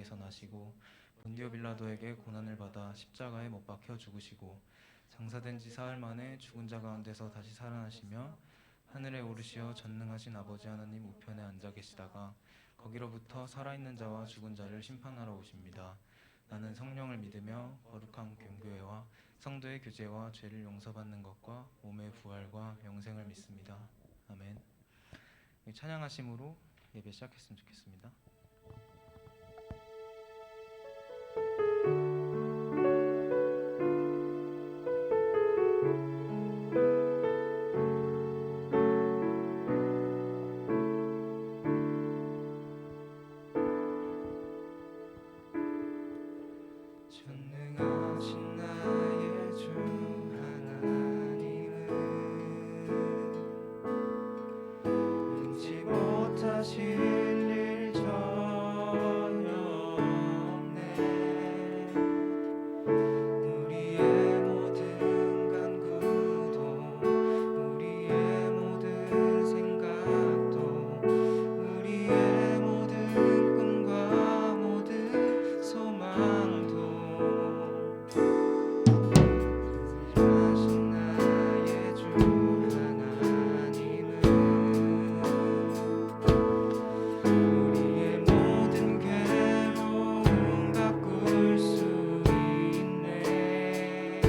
땅에서 나시고 본디오 빌라도에게 고난을 받아 십자가에 못 박혀 죽으시고 장사된 지 사흘 만에 죽은 자 가운데서 다시 살아나시며 하늘에 오르시어 전능하신 아버지 하나님 우편에 앉아 계시다가 거기로부터 살아있는 자와 죽은 자를 심판하러 오십니다. 나는 성령을 믿으며 거룩한 공교회와 성도의 교제와 죄를 용서받는 것과 몸의 부활과 영생을 믿습니다. 아멘. 찬양하심으로 예배 시작했으면 좋겠습니다. 전능하신 나의 주 하나님은 능지 못하실 일 전혀 없네. 우리의 모든 간구도 우리의 모든 생각도 우리의 모든 꿈과 모든 소망도 하신 나의 주 하나님은 우리의 모든 괴로움 바꿀 수 있네.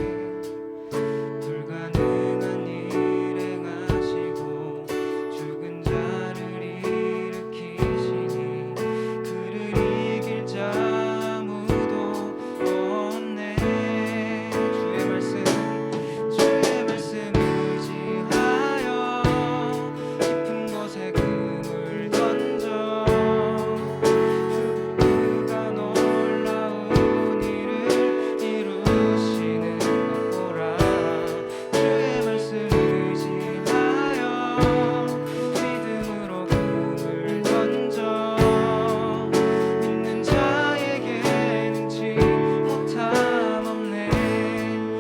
불가능한 일 행하시고 죽은 자를 일으키시니 그를 이길 자 아무도 없네. 주의 말씀 의지하여 깊은 곳에 금을 던져 그가 놀라운 일을 이루시는 것 보라. 주의 말씀 의지하여 믿음으로 금을 던져 믿는 자에게 능치 못함 없네.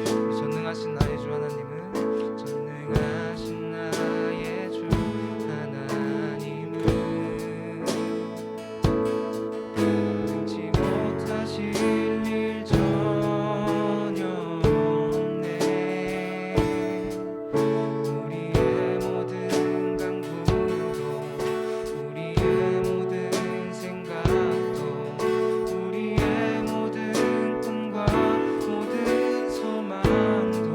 전능하신 나의 주 하나님은 전능하신 나의 주 하나님은 능치 못하실 일 전혀 없네. 우리의 모든 간구도 우리의 모든 생각도 우리의 모든 꿈과 모든 소망도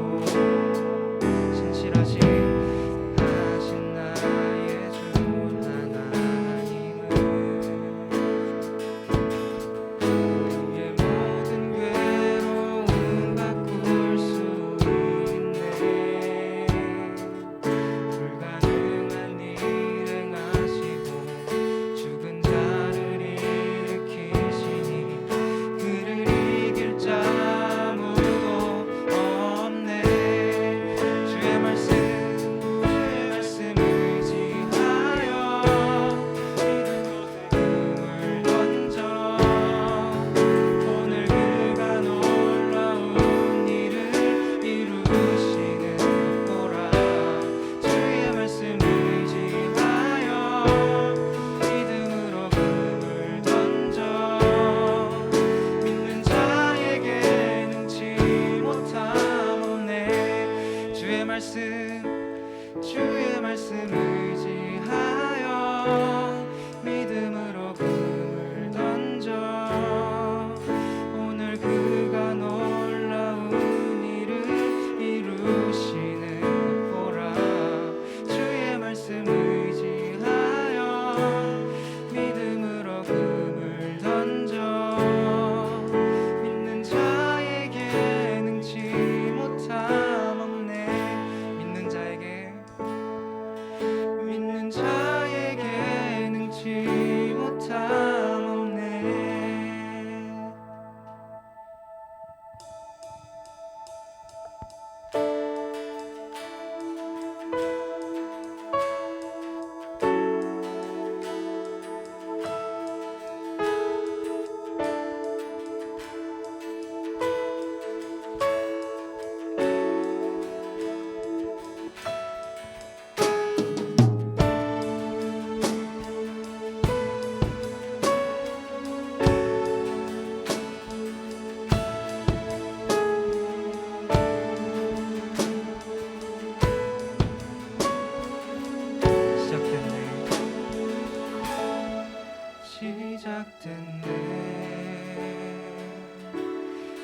신실하신 나의 주 하나님은 시작됐네.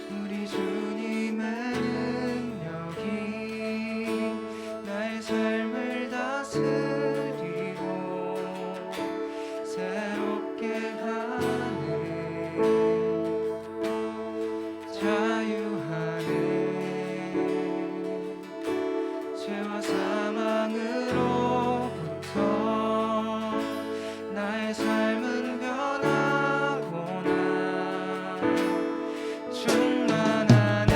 우리 주님의 능력이 나의 삶을 다스리고 새롭게 하네. 자유하네. 죄와 사망으로부터 나의 삶은 변하구나. 충만하네.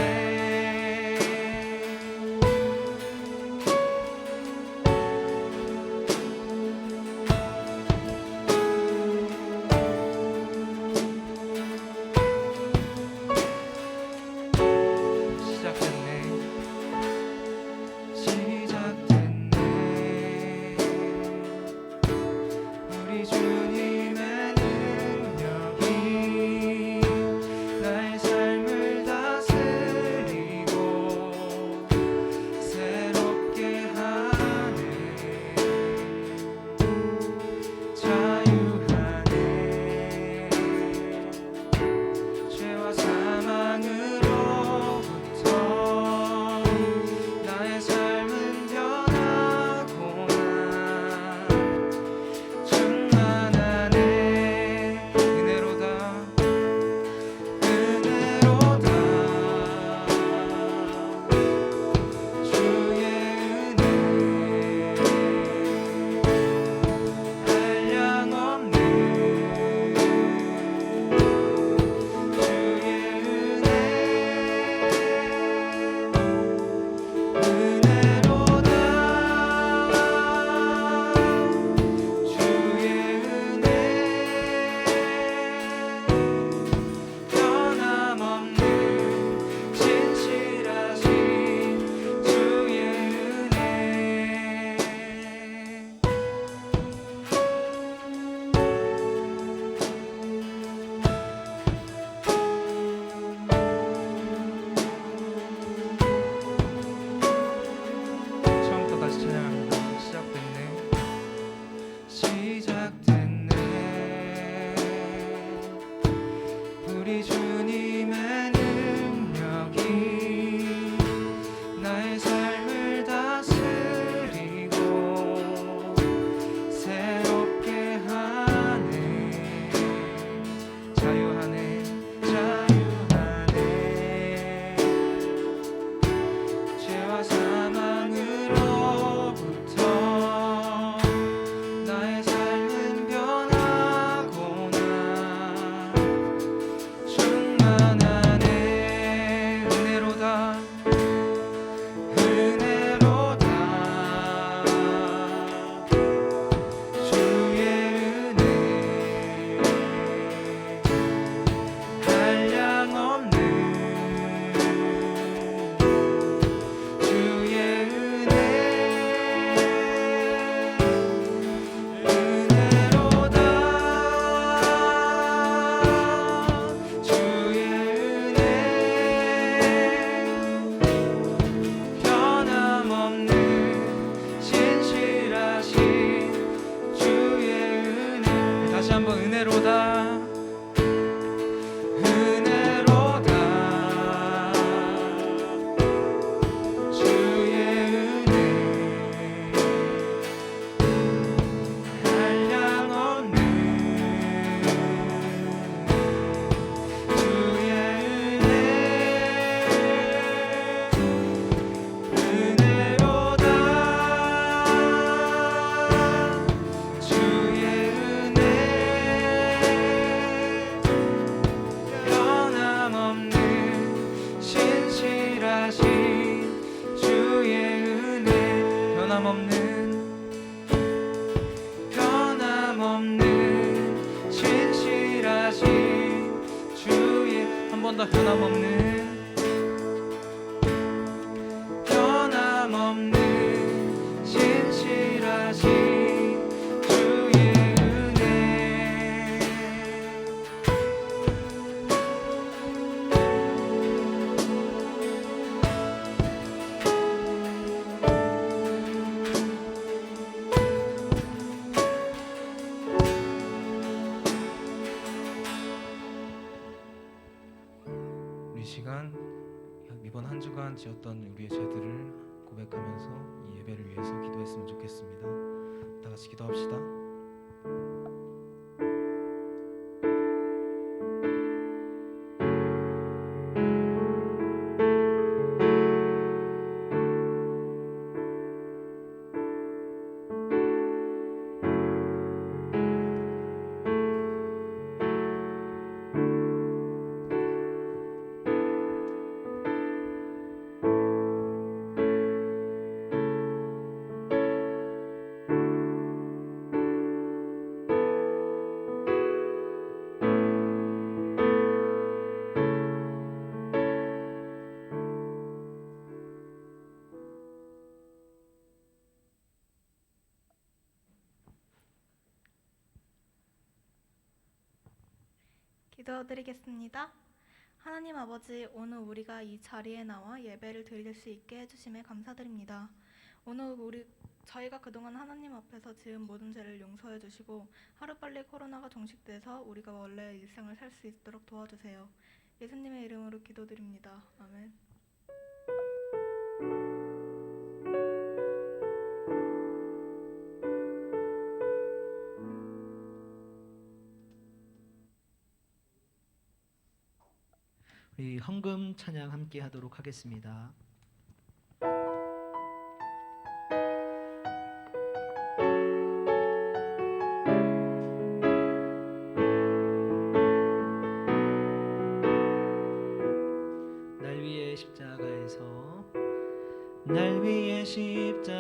시작됐네. 우리 주님의 능력이 나의 삶을 다스리고 새롭게 하네. 자유하네. 죄와 사망으로부터 나의 삶은 변하구나. 충만하네. 은혜로다. 은혜로다. 주의 은혜 한량없네. 주의 은혜로다. 주의 은혜 변함없는 진실하신 주의 은혜. 처음부터 다시 찬양합니다. 시작됐네. 우리 주님의 능력이 나의 삶을 다스리고 새롭게 하네. 자유하네. 자유하네. 죄와 사망으로부터 나의 삶은 변하구나. 충만하네. 은혜로다. 은혜로다. 주의 은혜 한량없는 주의 은혜. 은혜로다. 주의 은혜 변함없는 진실하신 주의 은혜. 다시 한번 은혜로다. 은혜로다. 주의 은혜 한량없는 주의 은혜. 은혜로다. 주의 은혜 변함없는 신실하신 주의 은혜. 변함없는 신실하신 주의. 한 번 더. 변함없는 신실하신 주의 은혜. 우리 시간 이번 한 주간 지었던 우리의 죄들을 고백하면서 이 예배를 위해서 기도했으면 좋겠습니다. 다 같이 기도합시다. 기도드리겠습니다. 하나님 아버지, 오늘 우리가 이 자리에 나와 예배를 드릴 수 있게 해주심에 감사드립니다. 오늘 저희가 그동안 하나님 앞에서 지은 모든 죄를 용서해 주시고 하루빨리 코로나가 종식돼서 우리가 원래 일상을 살 수 있도록 도와주세요. 예수님의 이름으로 기도드립니다. 아멘. 우리 헌금 찬양 함께 하도록 하겠습니다. 날 위해 십자가에서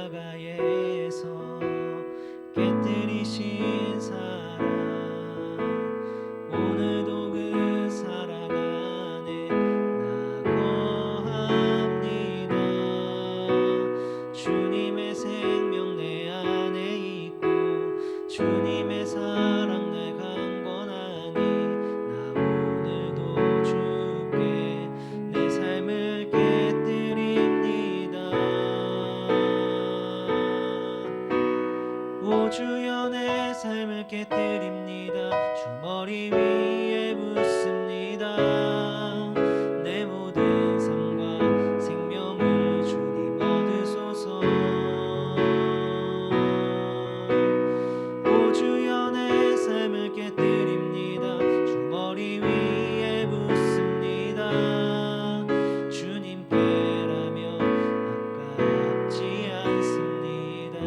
깨뜨리신 사랑, 오늘도 그 사랑 안에 나 거합니다. 주님의 생명 내 안에 있고 주님의 사랑 날 강건하니 나 오늘도 주께 내 삶을 오 주여 내 삶을 깨뜨립니다. 주 머리 위에 붓습니다. 내 모든 삶과 생명을 주님 얻으소서. 오 주여 내 삶을 깨뜨립니다. 주 머리 위에 붓습니다. 주님께라면 아깝지 않습니다.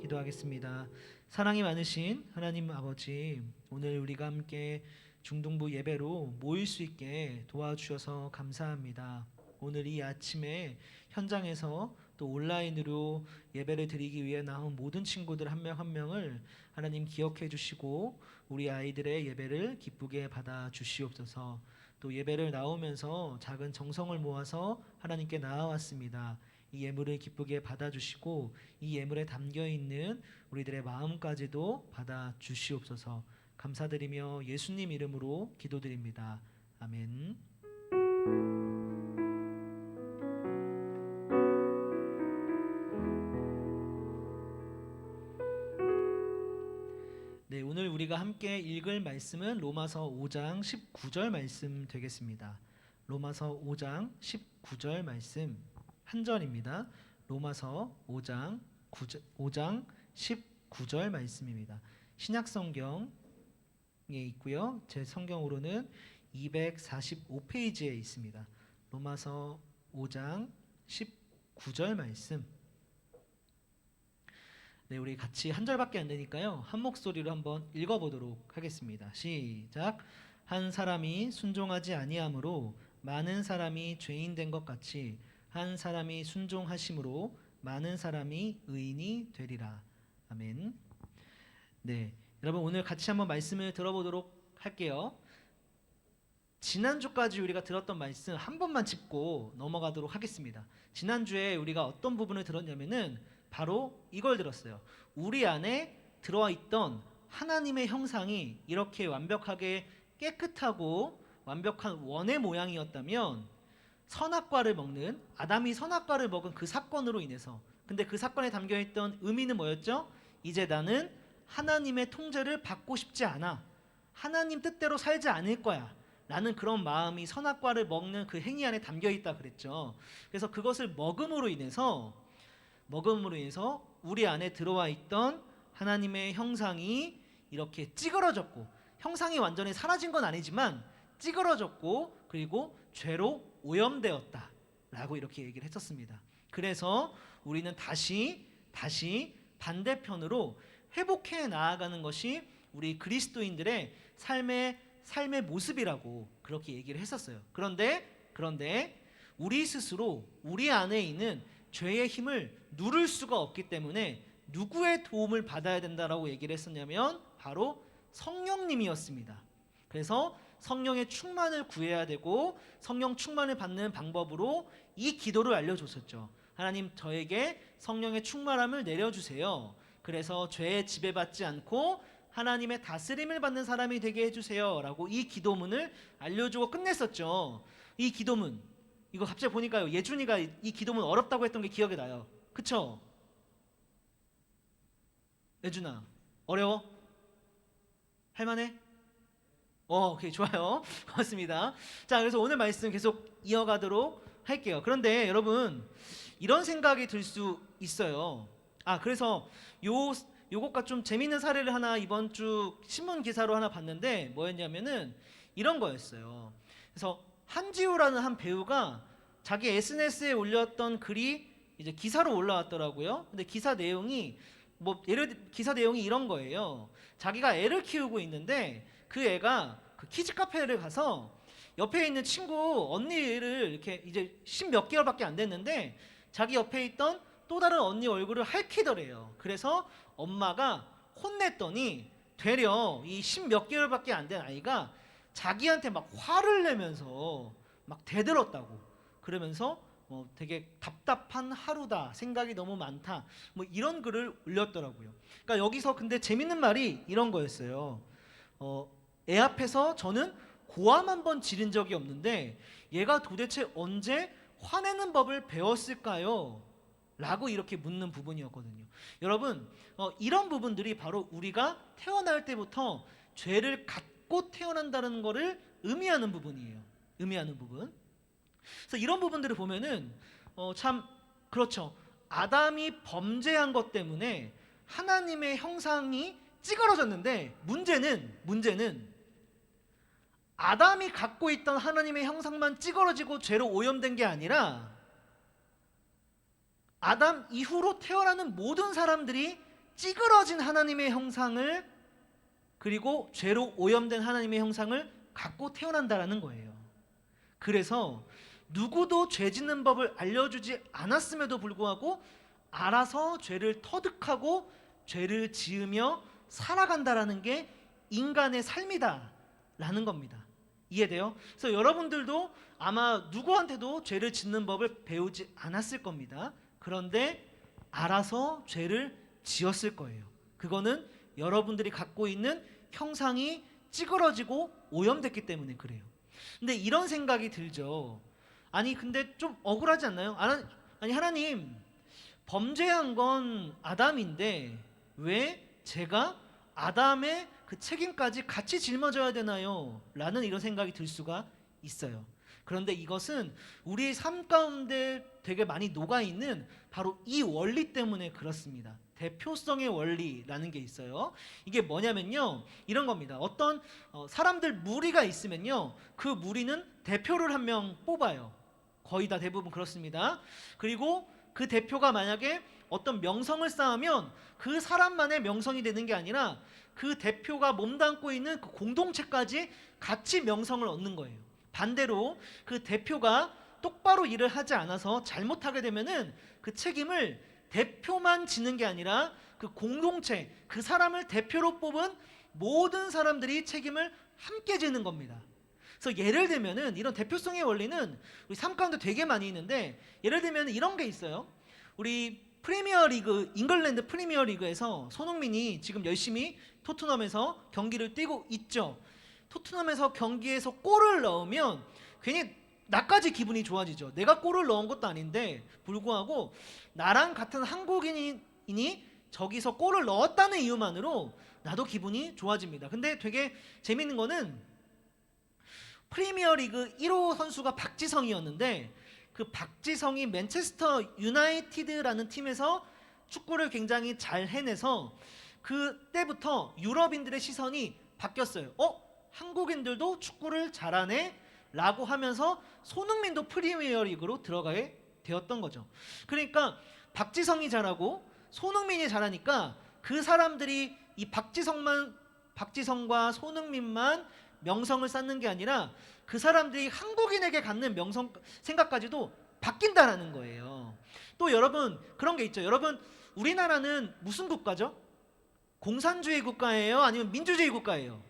기도하겠습니다. 사랑이 많으신 하나님 아버지, 오늘 우리가 함께 중동부 예배로 모일 수 있게 도와주셔서 감사합니다. 오늘 이 아침에 현장에서 또 온라인으로 예배를 드리기 위해 나온 모든 친구들 한 명 한 명을 하나님 기억해 주시고 우리 아이들의 예배를 기쁘게 받아 주시옵소서. 또 예배를 나오면서 작은 정성을 모아서 하나님께 나아왔습니다. 이 예물을 기쁘게 받아주시고 이 예물에 담겨있는 우리들의 마음까지도 받아주시옵소서. 감사드리며 예수님 이름으로 기도드립니다. 아멘. 네, 오늘 우리가 함께 읽을 말씀은 로마서 5장 19절 말씀 되겠습니다. 로마서 5장 19절 말씀 한 절입니다. 로마서 5장 19절 말씀입니다. 신약성경에 있고요. 제 성경으로는 245페이지에 있습니다. 로마서 5장 19절 말씀. 네, 우리 같이 한 절밖에 안 되니까요. 한 목소리로 한번 읽어보도록 하겠습니다. 시작. 한 사람이 순종하지 아니함으로 많은 사람이 죄인 된 것 같이 한 사람이 순종하심으로 많은 사람이 의인이 되리라. 아멘. 네, 여러분 오늘 같이 한번 말씀을 들어보도록 할게요. 지난주까지 우리가 들었던 말씀 한 번만 짚고 넘어가도록 하겠습니다. 지난주에 우리가 어떤 부분을 들었냐면은 바로 이걸 들었어요. 우리 안에 들어와 있던 하나님의 형상이 이렇게 완벽하게 깨끗하고 완벽한 원의 모양이었다면 선악과를 먹는 아담이 선악과를 먹은 그 사건으로 인해서, 근데 그 사건에 담겨있던 의미는 뭐였죠? 이제 나는 하나님의 통제를 받고 싶지 않아. 하나님 뜻대로 살지 않을 거야 라는 그런 마음이 선악과를 먹는 그 행위 안에 담겨 있다 그랬죠. 그래서 그것을 먹음으로 인해서 우리 안에 들어와 있던 하나님의 형상이 이렇게 찌그러졌고, 형상이 완전히 사라진 건 아니지만 찌그러졌고, 그리고 죄로 오염되었다 라고 이렇게 얘기를 했었습니다. 그래서 우리는 다시 반대편으로 회복해 나아가는 것이 우리 그리스도인들의 삶의 모습이라고 그렇게 얘기를 했었어요. 그런데 우리 스스로 우리 안에 있는 죄의 힘을 누를 수가 없기 때문에 누구의 도움을 받아야 된다라고 얘기를 했었냐면 바로 성령님이었습니다. 그래서 성령의 충만을 구해야 되고, 성령 충만을 받는 방법으로 이 기도를 알려줬었죠. 하나님, 저에게 성령의 충만함을 내려주세요. 그래서 죄에 지배받지 않고 하나님의 다스림을 받는 사람이 되게 해주세요 라고 이 기도문을 알려주고 끝냈었죠. 이 기도문, 이거 갑자기 보니까요, 예준이가 이 기도문 어렵다고 했던 게 기억이 나요. 그쵸? 예준아, 어려워? 할만해? 오케이, 좋아요. 고맙습니다. 자, 그래서 오늘 말씀 계속 이어가도록 할게요. 그런데 여러분, 이런 생각이 들 수 있어요. 그래서 요것과 좀 재밌는 사례를 하나 이번 주 신문 기사로 하나 봤는데, 뭐였냐면은 이런 거였어요. 그래서 한지우라는 한 배우가 자기 SNS에 올렸던 글이 이제 기사로 올라왔더라고요. 근데 기사 내용이 이런 거예요. 자기가 애를 키우고 있는데 그 애가 그 키즈 카페를 가서 옆에 있는 친구 언니를 이렇게 이제 10몇 개월밖에 안 됐는데 자기 옆에 있던 또 다른 언니 얼굴을 핥히더래요. 그래서 엄마가 혼냈더니 되려 이 10몇 개월밖에 안 된 아이가 자기한테 막 화를 내면서 막 대들었다고, 그러면서 되게 답답한 하루다, 생각이 너무 많다, 뭐 이런 글을 올렸더라고요. 그러니까 여기서 근데 재밌는 말이 이런 거였어요. 애 앞에서 저는 고함 한 번 지른 적이 없는데 얘가 도대체 언제 화내는 법을 배웠을까요? 라고 이렇게 묻는 부분이었거든요. 여러분, 이런 부분들이 바로 우리가 태어날 때부터 죄를 갖고 태어난다는 것을 의미하는 부분이에요. 의미하는 부분. 그래서 이런 부분들을 보면은 참 그렇죠. 아담이 범죄한 것 때문에 하나님의 형상이 찌그러졌는데 문제는 아담이 갖고 있던 하나님의 형상만 찌그러지고 죄로 오염된 게 아니라 아담 이후로 태어나는 모든 사람들이 찌그러진 하나님의 형상을, 그리고 죄로 오염된 하나님의 형상을 갖고 태어난다라는 거예요. 그래서 누구도 죄 짓는 법을 알려주지 않았음에도 불구하고 알아서 죄를 터득하고 죄를 지으며 살아간다라는 게 인간의 삶이다라는 겁니다. 이해돼요? 그래서 여러분들도 아마 누구한테도 죄를 짓는 법을 배우지 않았을 겁니다. 그런데 알아서 죄를 지었을 거예요. 그거는 여러분들이 갖고 있는 형상이 찌그러지고 오염됐기 때문에 그래요. 근데 이런 생각이 들죠. 아니 근데 좀 억울하지 않나요? 아니 하나님, 범죄한 건 아담인데 왜 제가 아담의 그 책임까지 같이 짊어져야 되나요? 라는 이런 생각이 들 수가 있어요. 그런데 이것은 우리의 삶 가운데 되게 많이 녹아있는 바로 이 원리 때문에 그렇습니다. 대표성의 원리라는 게 있어요. 이게 뭐냐면요, 이런 겁니다. 어떤 사람들 무리가 있으면요, 그 무리는 대표를 한 명 뽑아요. 거의 다 대부분 그렇습니다. 그리고 그 대표가 만약에 어떤 명성을 쌓으면 그 사람만의 명성이 되는 게 아니라 그 대표가 몸담고 있는 그 공동체까지 같이 명성을 얻는 거예요. 반대로 그 대표가 똑바로 일을 하지 않아서 잘못하게 되면은 그 책임을 대표만 지는 게 아니라 그 공동체, 그 사람을 대표로 뽑은 모든 사람들이 책임을 함께 지는 겁니다. 그래서 예를 들면은 이런 대표성의 원리는 우리 삶 가운데 되게 많이 있는데, 예를 들면 이런 게 있어요. 우리 프리미어리그, 잉글랜드 프리미어리그에서 손흥민이 지금 열심히 토트넘에서 경기를 뛰고 있죠. 토트넘에서 경기에서 골을 넣으면 괜히 나까지 기분이 좋아지죠. 내가 골을 넣은 것도 아닌데 불구하고 나랑 같은 한국인이 저기서 골을 넣었다는 이유만으로 나도 기분이 좋아집니다. 근데 되게 재밌는 거는 프리미어리그 1호 선수가 박지성이었는데 그 박지성이 맨체스터 유나이티드라는 팀에서 축구를 굉장히 잘 해내서 그때부터 유럽인들의 시선이 바뀌었어요. 한국인들도 축구를 잘하네? 라고 하면서 손흥민도 프리미어리그로 들어가게 되었던 거죠. 그러니까 박지성이 잘하고 손흥민이 잘하니까 그 사람들이 이 박지성과 손흥민만 명성을 쌓는 게 아니라 그 사람들이 한국인에게 갖는 명성 생각까지도 바뀐다라는 거예요. 또 여러분 그런 게 있죠. 여러분 우리나라는 무슨 국가죠? 공산주의 국가예요? 아니면 민주주의 국가예요?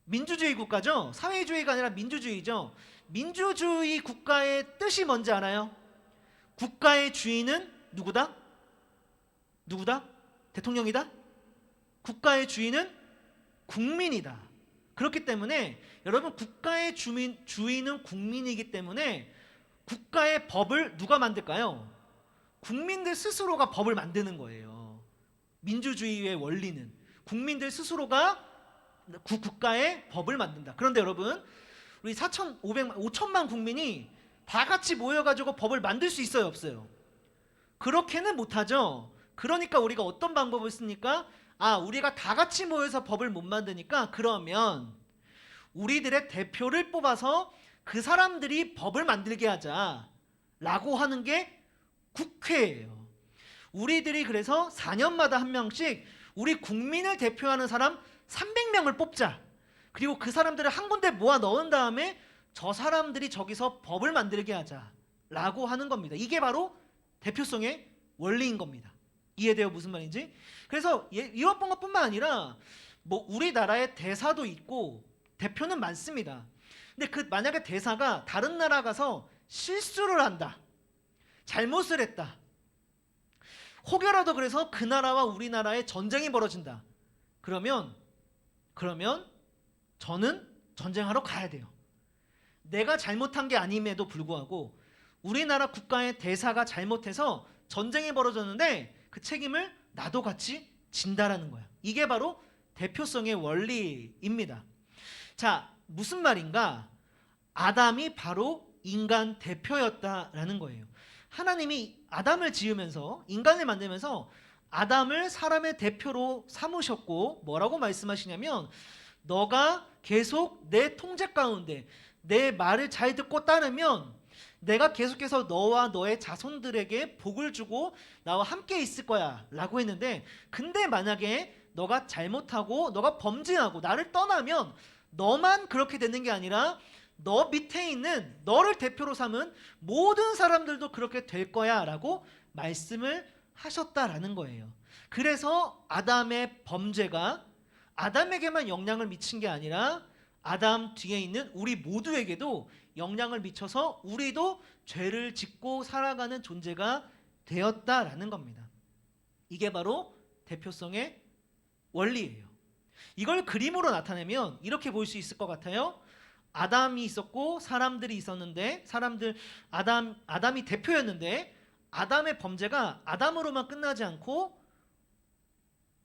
민주주의 국가죠. 사회주의가 아니라 민주주의죠. 민주주의 국가의 뜻이 뭔지 알아요? 국가의 주인은 누구다? 누구다? 대통령이다? 국가의 주인은 국민이다. 그렇기 때문에 여러분 국가의 주인은 국민이기 때문에 국가의 법을 누가 만들까요? 국민들 스스로가 법을 만드는 거예요. 민주주의의 원리는 국민들 스스로가 국가의 법을 만든다. 그런데 여러분 우리 5천만 국민이 다 같이 모여가지고 법을 만들 수 있어요? 없어요? 그렇게는 못하죠. 그러니까 우리가 어떤 방법을 씁니까? 우리가 다 같이 모여서 법을 못 만드니까 그러면 우리들의 대표를 뽑아서 그 사람들이 법을 만들게 하자라고 하는 게 국회예요. 우리들이 그래서 4년마다 한 명씩 우리 국민을 대표하는 사람 300명을 뽑자. 그리고 그 사람들을 한 군데 모아 넣은 다음에 저 사람들이 저기서 법을 만들게 하자라고 하는 겁니다. 이게 바로 대표성의 원리인 겁니다. 이해돼요? 무슨 말인지? 그래서 이어본 것뿐만 아니라 우리나라에 대사도 있고 대표는 많습니다. 근데 만약에 대사가 다른 나라 가서 실수를 한다, 잘못을 했다, 혹여라도 그래서 그 나라와 우리나라에 전쟁이 벌어진다. 그러면 저는 전쟁하러 가야 돼요. 내가 잘못한 게 아님에도 불구하고 우리나라 국가의 대사가 잘못해서 전쟁이 벌어졌는데 그 책임을 나도 같이 진다라는 거야. 이게 바로 대표성의 원리입니다. 자, 무슨 말인가? 아담이 바로 인간 대표였다라는 거예요. 하나님이 아담을 지으면서 인간을 만들면서 아담을 사람의 대표로 삼으셨고 뭐라고 말씀하시냐면 너가 계속 내 통제 가운데 내 말을 잘 듣고 따르면 내가 계속해서 너와 너의 자손들에게 복을 주고 나와 함께 있을 거야 라고 했는데 근데 만약에 너가 잘못하고 너가 범죄하고 나를 떠나면 너만 그렇게 되는 게 아니라 너 밑에 있는 너를 대표로 삼은 모든 사람들도 그렇게 될 거야 라고 말씀을 하셨다라는 거예요. 그래서 아담의 범죄가 아담에게만 영향을 미친 게 아니라 아담 뒤에 있는 우리 모두에게도 영향을 미쳐서 우리도 죄를 짓고 살아가는 존재가 되었다라는 겁니다. 이게 바로 대표성의 원리예요. 이걸 그림으로 나타내면 이렇게 볼 수 있을 것 같아요. 아담이 있었고 사람들이 있었는데 아담이 대표였는데 아담의 범죄가 아담으로만 끝나지 않고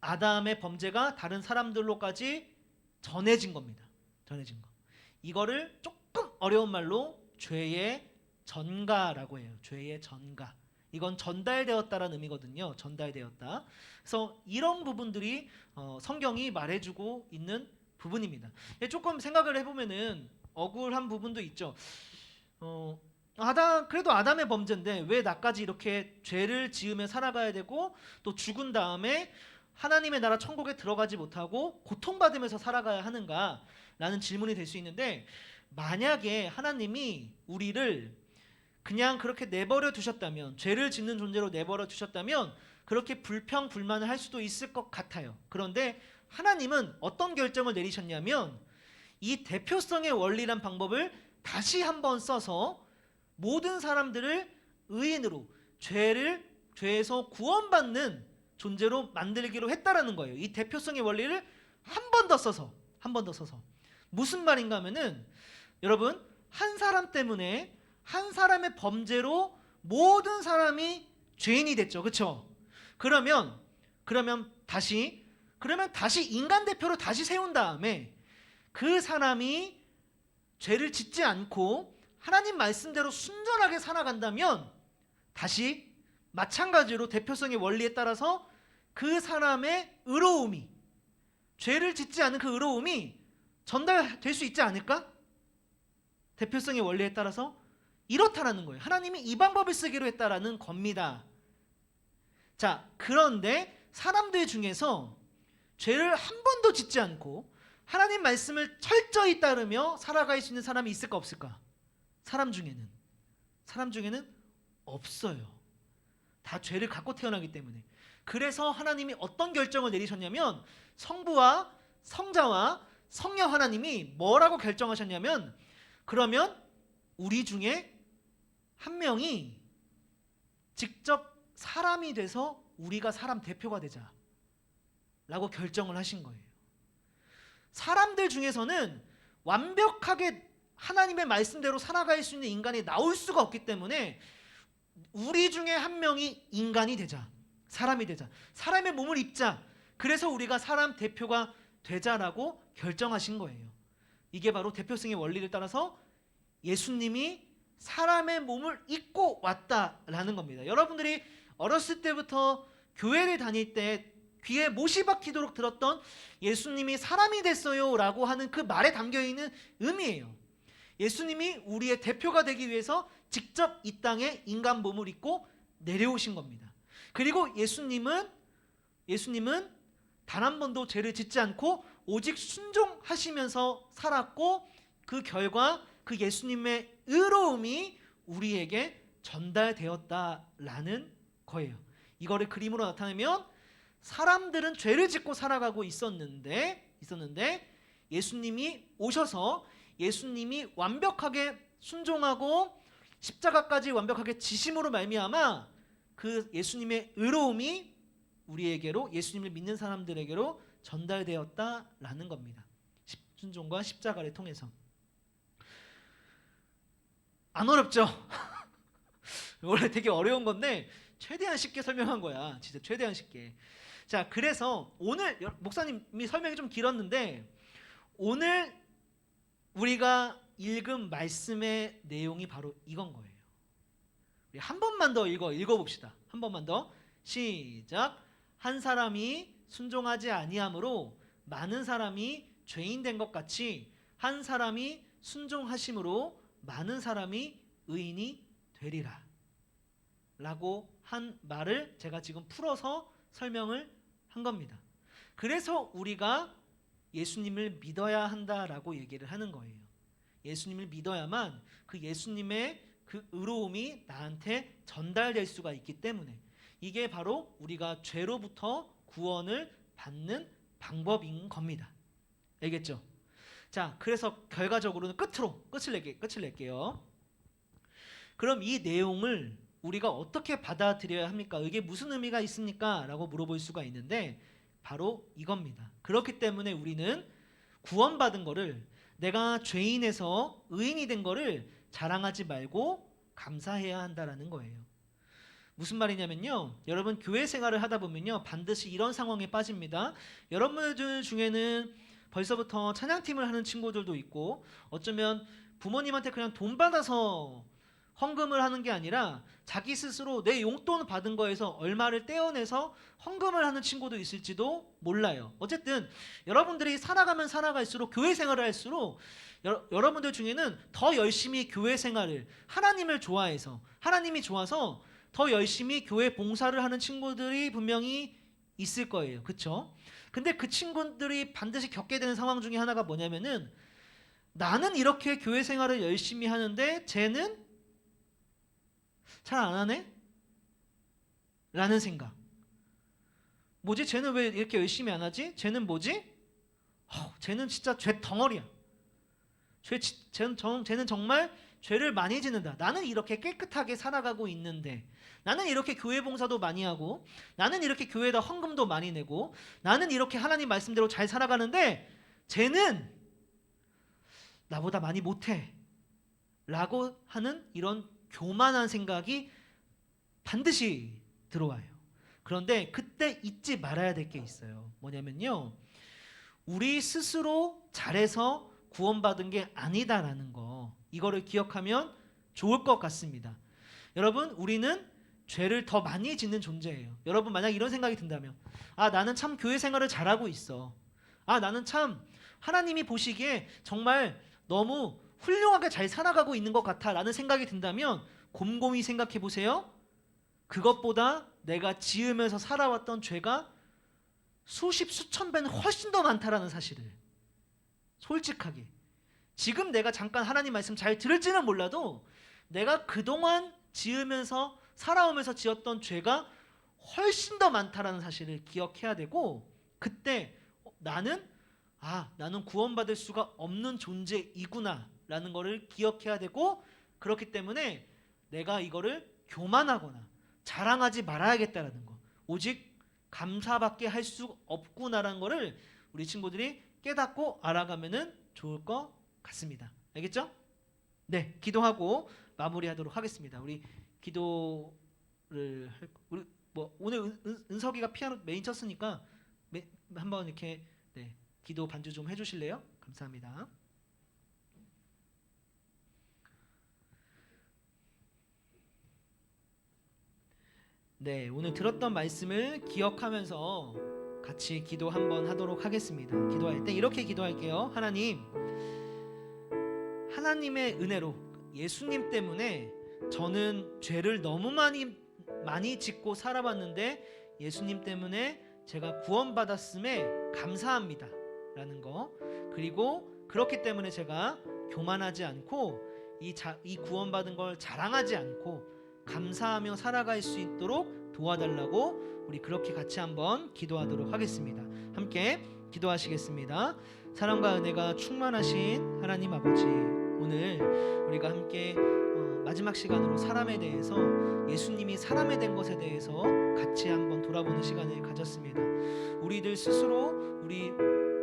아담의 범죄가 다른 사람들로까지 전해진 겁니다. 전해진 거. 이거를 조금 어려운 말로 죄의 전가라고 해요. 죄의 전가. 이건 전달되었다라는 의미거든요. 전달되었다. 그래서 이런 부분들이 성경이 말해주고 있는 부분입니다. 조금 생각을 해보면은 억울한 부분도 있죠. 그래도 아담의 범죄인데 왜 나까지 이렇게 죄를 지으며 살아가야 되고 또 죽은 다음에 하나님의 나라 천국에 들어가지 못하고 고통받으면서 살아가야 하는가 라는 질문이 될 수 있는데 만약에 하나님이 우리를 그냥 그렇게 내버려 두셨다면 죄를 짓는 존재로 내버려 두셨다면 그렇게 불평불만을 할 수도 있을 것 같아요. 그런데 하나님은 어떤 결정을 내리셨냐면 이 대표성의 원리란 방법을 다시 한번 써서 모든 사람들을 의인으로 죄에서 구원받는 존재로 만들기로 했다라는 거예요. 이 대표성의 원리를 한 번 더 써서 무슨 말인가 하면은 여러분 한 사람 때문에 한 사람의 범죄로 모든 사람이 죄인이 됐죠. 그렇죠? 그러면 다시 그러면 다시 인간 대표로 다시 세운 다음에 그 사람이 죄를 짓지 않고 하나님 말씀대로 순전하게 살아간다면 다시 마찬가지로 대표성의 원리에 따라서 그 사람의 의로움이, 죄를 짓지 않은 그 의로움이 전달될 수 있지 않을까? 대표성의 원리에 따라서 이렇다라는 거예요. 하나님이 이 방법을 쓰기로 했다라는 겁니다. 자, 그런데 사람들 중에서 죄를 한 번도 짓지 않고 하나님 말씀을 철저히 따르며 살아갈 수 있는 사람이 있을까 없을까? 사람 중에는 없어요. 다 죄를 갖고 태어나기 때문에. 그래서 하나님이 어떤 결정을 내리셨냐면 성부와 성자와 성령 하나님이 뭐라고 결정하셨냐면 그러면 우리 중에 한 명이 직접 사람이 돼서 우리가 사람 대표가 되자 라고 결정을 하신 거예요. 사람들 중에서는 완벽하게 하나님의 말씀대로 살아갈 수 있는 인간이 나올 수가 없기 때문에 우리 중에 한 명이 인간이 되자, 사람이 되자, 사람의 몸을 입자, 그래서 우리가 사람 대표가 되자라고 결정하신 거예요. 이게 바로 대표성의 원리를 따라서 예수님이 사람의 몸을 입고 왔다라는 겁니다. 여러분들이 어렸을 때부터 교회를 다닐 때 귀에 못이 박히도록 들었던 예수님이 사람이 됐어요 라고 하는 그 말에 담겨있는 의미예요. 예수님이 우리의 대표가 되기 위해서 직접 이 땅에 인간 몸을 입고 내려오신 겁니다. 그리고 예수님은 단 한 번도 죄를 짓지 않고 오직 순종하시면서 살았고 그 결과 그 예수님의 의로움이 우리에게 전달되었다라는 거예요. 이거를 그림으로 나타내면 사람들은 죄를 짓고 살아가고 있었는데 예수님이 오셔서 예수님이 완벽하게 순종하고 십자가까지 완벽하게 지심으로 말미암아 그 예수님의 의로움이 우리에게로, 예수님을 믿는 사람들에게로 전달되었다라는 겁니다. 순종과 십자가를 통해서. 안 어렵죠? 원래 되게 어려운 건데 최대한 쉽게 설명한 거야. 진짜 최대한 쉽게. 자, 그래서 오늘 목사님이 설명이 좀 길었는데 오늘 우리가 읽은 말씀의 내용이 바로 이건 거예요. 우리 한 번만 더 읽어봅시다. 한 번만 더. 시작. 한 사람이 순종하지 아니함으로 많은 사람이 죄인 된 것 같이 한 사람이 순종하심으로 많은 사람이 의인이 되리라 라고 한 말을 제가 지금 풀어서 설명을 한 겁니다. 그래서 우리가 예수님을 믿어야 한다라고 얘기를 하는 거예요. 예수님을 믿어야만 그 예수님의 그 의로움이 나한테 전달될 수가 있기 때문에 이게 바로 우리가 죄로부터 구원을 받는 방법인 겁니다. 알겠죠? 자, 그래서 결과적으로는 끝을 낼게요. 그럼 이 내용을 우리가 어떻게 받아들여야 합니까? 이게 무슨 의미가 있습니까? 라고 물어볼 수가 있는데 바로 이겁니다. 그렇기 때문에 우리는 구원받은 거를, 내가 죄인에서 의인이 된 거를 자랑하지 말고 감사해야 한다라는 거예요. 무슨 말이냐면요, 여러분 교회 생활을 하다 보면요 반드시 이런 상황에 빠집니다. 여러분들 중에는 벌써부터 찬양팀을 하는 친구들도 있고 어쩌면 부모님한테 그냥 돈 받아서 헌금을 하는 게 아니라 자기 스스로 내 용돈 받은 거에서 얼마를 떼어내서 헌금을 하는 친구도 있을지도 몰라요. 어쨌든 여러분들이 살아가면 살아갈수록, 교회 생활을 할수록 여러분들 중에는 더 열심히 교회 생활을, 하나님을 좋아해서, 하나님이 좋아서 더 열심히 교회 봉사를 하는 친구들이 분명히 있을 거예요. 그렇죠? 근데 그 친구들이 반드시 겪게 되는 상황 중에 하나가 뭐냐면은 나는 이렇게 교회 생활을 열심히 하는데 쟤는 잘 안 하네? 라는 생각. 뭐지? 쟤는 왜 이렇게 열심히 안 하지? 쟤는 뭐지? 쟤는 진짜 죄 덩어리야. 쟤는 정말 죄를 많이 짓는다. 나는 이렇게 깨끗하게 살아가고 있는데, 나는 이렇게 교회 봉사도 많이 하고, 나는 이렇게 교회에다 헌금도 많이 내고, 나는 이렇게 하나님 말씀대로 잘 살아가는데 쟤는 나보다 많이 못해 라고 하는 이런 교만한 생각이 반드시 들어와요. 그런데 그때 잊지 말아야 될 게 있어요. 뭐냐면요. 우리 스스로 잘해서 구원받은 게 아니다라는 거. 이거를 기억하면 좋을 것 같습니다. 여러분, 우리는 죄를 더 많이 짓는 존재예요. 여러분, 만약 이런 생각이 든다면, 아, 나는 참 교회 생활을 잘하고 있어. 아, 나는 참 하나님이 보시기에 정말 너무 훌륭하게 잘 살아가고 있는 것 같아 라는 생각이 든다면 곰곰이 생각해 보세요. 그것보다 내가 지으면서 살아왔던 죄가 수십 수천 배는 훨씬 더 많다라는 사실을 솔직하게, 지금 내가 잠깐 하나님 말씀 잘 들을지는 몰라도 내가 그동안 지으면서 살아오면서 지었던 죄가 훨씬 더 많다라는 사실을 기억해야 되고, 그때 나는 구원받을 수가 없는 존재이구나 라는 거를 기억해야 되고, 그렇기 때문에 내가 이거를 교만하거나 자랑하지 말아야겠다라는 거, 오직 감사밖에 할 수 없구나라는 거를 우리 친구들이 깨닫고 알아가면은 좋을 것 같습니다. 알겠죠? 네, 기도하고 마무리하도록 하겠습니다. 우리 기도를 우리 뭐 오늘 은석이가 피아노 메인 쳤으니까 한번 이렇게 기도 반주 좀 해주실래요? 감사합니다. 네, 오늘 들었던 말씀을 기억하면서 같이 기도 한번 하도록 하겠습니다. 기도할 때 이렇게 기도할게요. 하나님의 은혜로 예수님 때문에 저는 죄를 너무 많이 짓고 살아봤는데 예수님 때문에 제가 구원받았음에 감사합니다 라는 거, 그리고 그렇기 때문에 제가 교만하지 않고 이 구원받은 걸 자랑하지 않고 감사하며 살아갈 수 있도록 도와달라고 우리 그렇게 같이 한번 기도하도록 하겠습니다. 함께 기도하시겠습니다. 사랑과 은혜가 충만하신 하나님 아버지, 오늘 우리가 함께 마지막 시간으로 사람에 대해서, 예수님이 사람이 된 것에 대해서 같이 한번 돌아보는 시간을 가졌습니다. 우리들 스스로 우리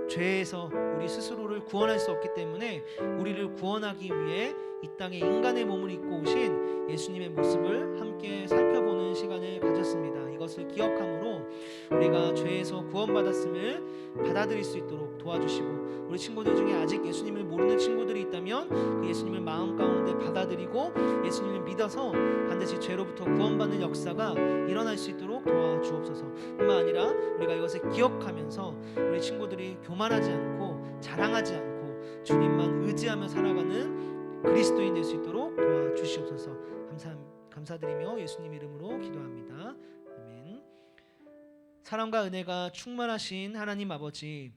죄에서 우리 스스로를 구원할 수 없기 때문에 우리를 구원하기 위해 이 땅에 인간의 몸을 입고 오신 예수님의 모습을 함께 살펴보는 시간을 가졌습니다. 이것을 기억함으로 우리가 죄에서 구원받았음을 받아들일 수 있도록 도와주시고, 우리 친구들 중에 아직 예수님을 모르는 친구들이 있다면 그 예수님을 마음 가운데 받아들이고 예수님을 믿어서 반드시 죄로부터 구원받는 역사가 일어날 수 있도록 도와주옵소서. 뿐만 아니라 우리가 이것을 기억하면서 우리 친구들이 교만하지 않고 자랑하지 않고 주님만 의지하며 살아가는 그리스도인 될 수 있도록 도와주시옵소서. 감사드리며 예수님 이름으로 기도합니다. 아멘. 사랑과 은혜가 충만하신 하나님 아버지,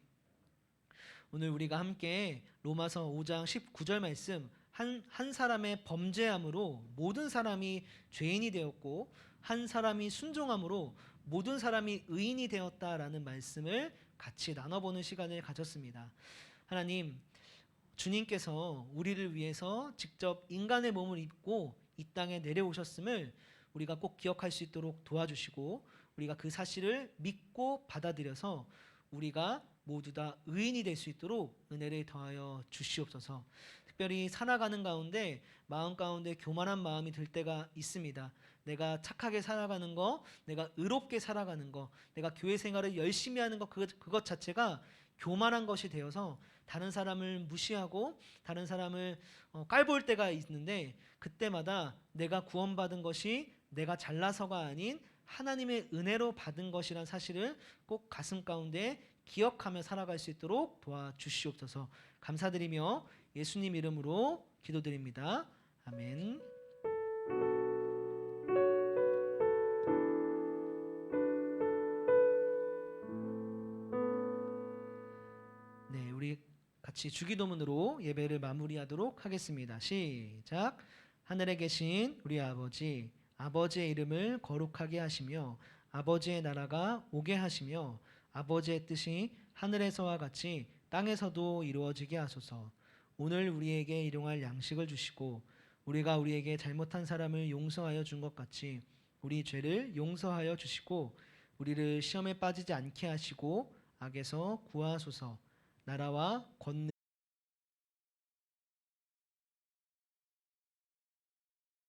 오늘 우리가 함께 로마서 5장 19절 말씀, 한 사람의 범죄함으로 모든 사람이 죄인이 되었고 한 사람이 순종함으로 모든 사람이 의인이 되었다라는 말씀을 같이 나눠보는 시간을 가졌습니다. 하나님, 주님께서 우리를 위해서 직접 인간의 몸을 입고 이 땅에 내려오셨음을 우리가 꼭 기억할 수 있도록 도와주시고, 우리가 그 사실을 믿고 받아들여서 우리가 모두 다 의인이 될 수 있도록 은혜를 더하여 주시옵소서. 특별히 살아가는 가운데 마음 가운데 교만한 마음이 들 때가 있습니다. 내가 착하게 살아가는 거, 내가 의롭게 살아가는 거, 내가 교회 생활을 열심히 하는 거, 그것 자체가 교만한 것이 되어서 다른 사람을 무시하고 다른 사람을 깔볼 때가 있는데, 그때마다 내가 구원받은 것이 내가 잘나서가 아닌 하나님의 은혜로 받은 것이란 사실을 꼭 가슴 가운데 기억하며 살아갈 수 있도록 도와주시옵소서. 감사드리며 예수님 이름으로 기도드립니다. 아멘. 네, 우리 같이 주기도문으로 예배를 마무리하도록 하겠습니다. 시작. 하늘에 계신 우리 아버지, 아버지의 이름을 거룩하게 하시며 아버지의 나라가 오게 하시며 아버지의 뜻이 하늘에서와 같이 땅에서도 이루어지게 하소서. 오늘 우리에게 일용할 양식을 주시고 우리가 우리에게 잘못한 사람을 용서하여 준 것 같이 우리 죄를 용서하여 주시고 우리를 시험에 빠지지 않게 하시고 악에서 구하소서. 나라와 권능